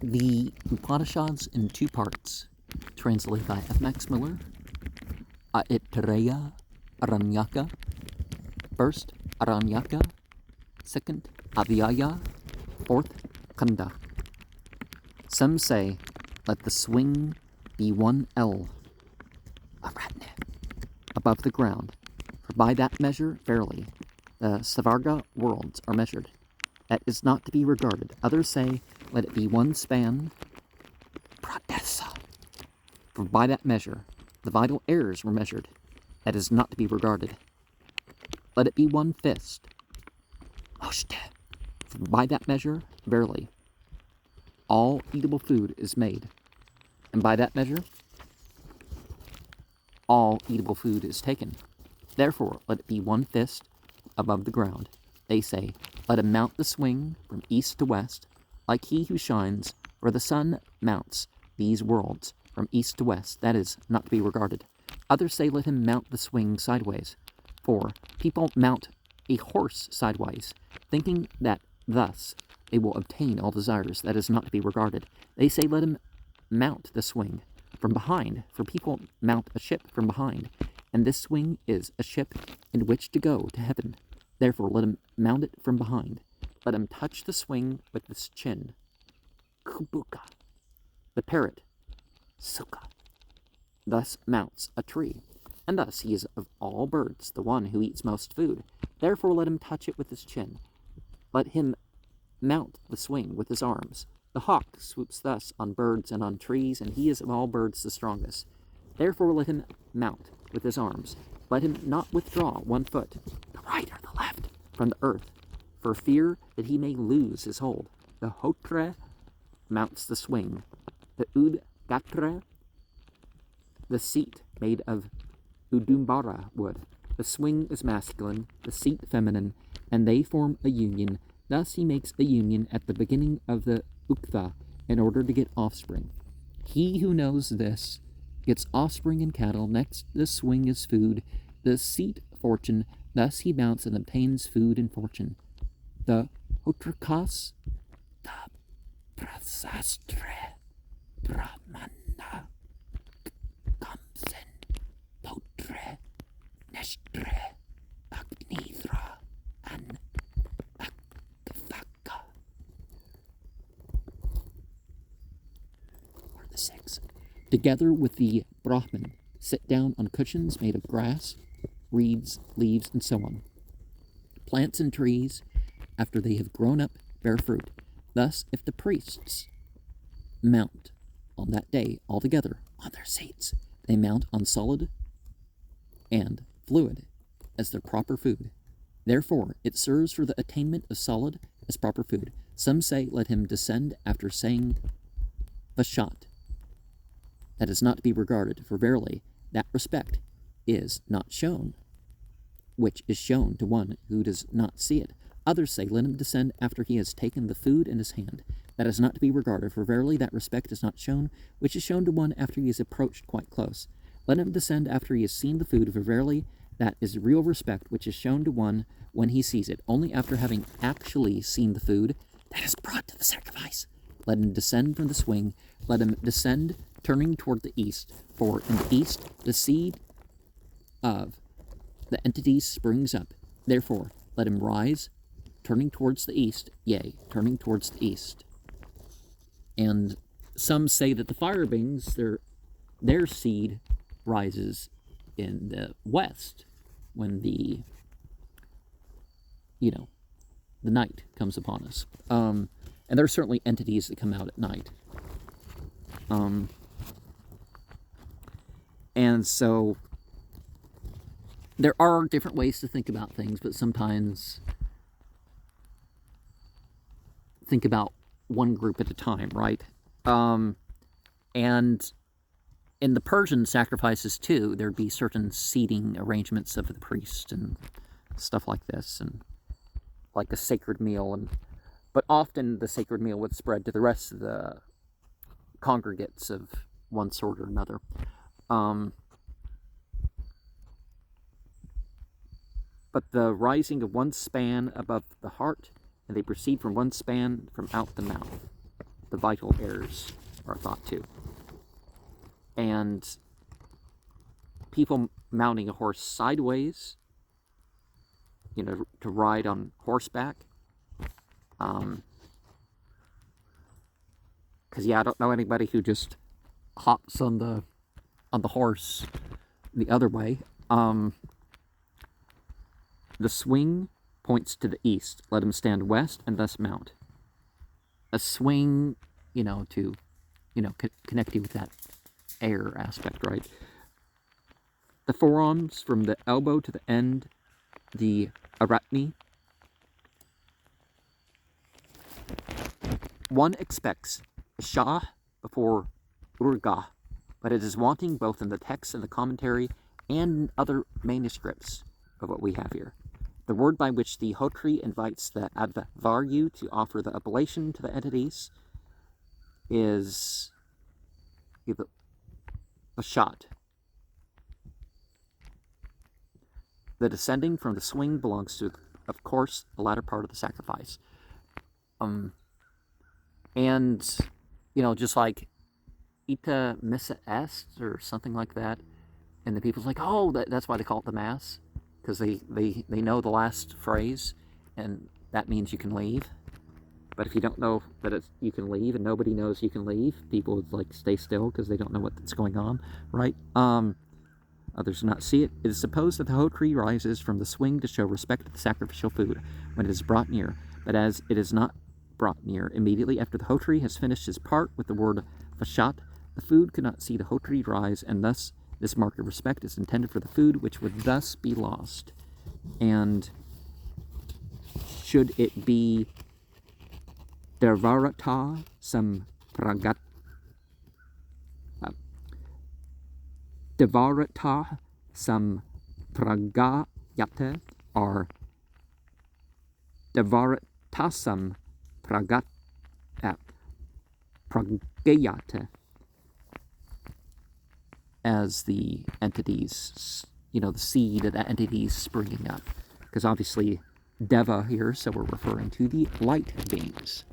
The Upanishads in two parts, translated by F. Max Muller. Aitareya Aranyaka. First, Aranyaka. Second, Adhyaya. Fourth, Kanda. Some say, let the swing be 1 L, a ratna, above the ground, for by that measure, verily, the Savarga worlds are measured. That is not to be regarded. Others say, let it be 1 span, pradesa, for by that measure, the vital airs were measured. That is not to be regarded. Let it be 1 fist, moshte, for by that measure, verily, all eatable food is made. And by that measure, all eatable food is taken. Therefore, let it be 1 fist above the ground. They say, let him mount the swing from east to west, like he who shines, where the sun mounts these worlds from east to west. That is not to be regarded. Others say, let him mount the swing sideways. For people mount a horse sideways, thinking that thus they will obtain all desires. That is not to be regarded. They say, let him mount the swing from behind, for people mount a ship from behind, and this swing is a ship in which to go to heaven. Therefore, let him mount it from behind. Let him touch the swing with his chin. Kubuka. The parrot, Sukha, thus mounts a tree, and thus he is of all birds the one who eats most food. Therefore, let him touch it with his chin. Let him mount the swing with his arms. The hawk swoops thus on birds and on trees, and he is of all birds the strongest. Therefore, let him mount with his arms. Let him not withdraw 1 foot, the right or the left, from the earth, for fear that he may lose his hold. The hotre mounts the swing. The udgatra, the seat made of udumbara wood. The swing is masculine, the seat feminine, and they form a union. Thus he makes a union at the beginning of the uktha in order to get offspring. He who knows this gets offspring and cattle. Next, the swing is food, the seat fortune. Thus he mounts and obtains food and fortune. The hotrakas, the prasastre, brahmana, kamsen, potre, neshtre, agnidra, and akvaka. Or the 6. Together with the Brahman, sit down on cushions made of grass, reeds, leaves, and so on. Plants and trees, after they have grown up, bear fruit. Thus, if the priests mount on that day altogether on their seats, they mount on solid and fluid as their proper food. Therefore, it serves for the attainment of solid as proper food. Some say, let him descend after saying Vashat. That is not to be regarded, for verily, that respect is not shown, which is shown to one who does not see it. Others say, let him descend after he has taken the food in his hand. That is not to be regarded, for verily that respect is not shown, which is shown to one after he has approached quite close. Let him descend after he has seen the food, for verily that is real respect, which is shown to one when he sees it. Only after having actually seen the food that is brought to the sacrifice. Let him descend from the swing. Let him descend turning toward the east, for in the east the seed of the entity springs up. Therefore, let him rise, turning towards the east, yea, turning towards the east. And some say that the fire beings, their seed rises in the west when the night comes upon us. And there are certainly entities that come out at night. And so there are different ways to think about things, but sometimes think about one group at a time, right? And in the Persian sacrifices too, there'd be certain seating arrangements of the priest and stuff like this, and like a sacred meal, but often the sacred meal would spread to the rest of the congregates of one sort or another. But the rising of 1 span above the heart, and they proceed from 1 span from out the mouth. the vital airs are thought to. And people mounting a horse sideways, to ride on horseback. Because I don't know anybody who just hops on the horse the other way. The swing points to the east. Let him stand west and thus mount. A swing, to, connect you with that air aspect, right? The forearms from the elbow to the end, the aratni. One expects Shah before Urga, but it is wanting both in the text and the commentary and in other manuscripts of what we have here. The word by which the Hotri invites the Advaryu to offer the oblation to the entities is a shot. The descending from the swing belongs to, of course, the latter part of the sacrifice. And, just like Ita Missa Est or something like that, and the people's like, oh, that's why they call it the Mass, because they know the last phrase, and that means you can leave. But if you don't know that you can leave, and nobody knows you can leave, people would like stay still because they don't know what's going on, right? Others do not see it. It is supposed that the Hotri rises from the swing to show respect to the sacrificial food when it is brought near, but as it is not brought near immediately after the Hotri has finished his part with the word Vashat, the food could not see the Hotri rise, and thus this mark of respect is intended for the food, which would thus be lost. And should it be Devarata Sampragat Devarata Sampragayate or Devaratasam Pragayate, as the entities, the seed of the entities springing up. Because obviously Deva here, so we're referring to the light beings.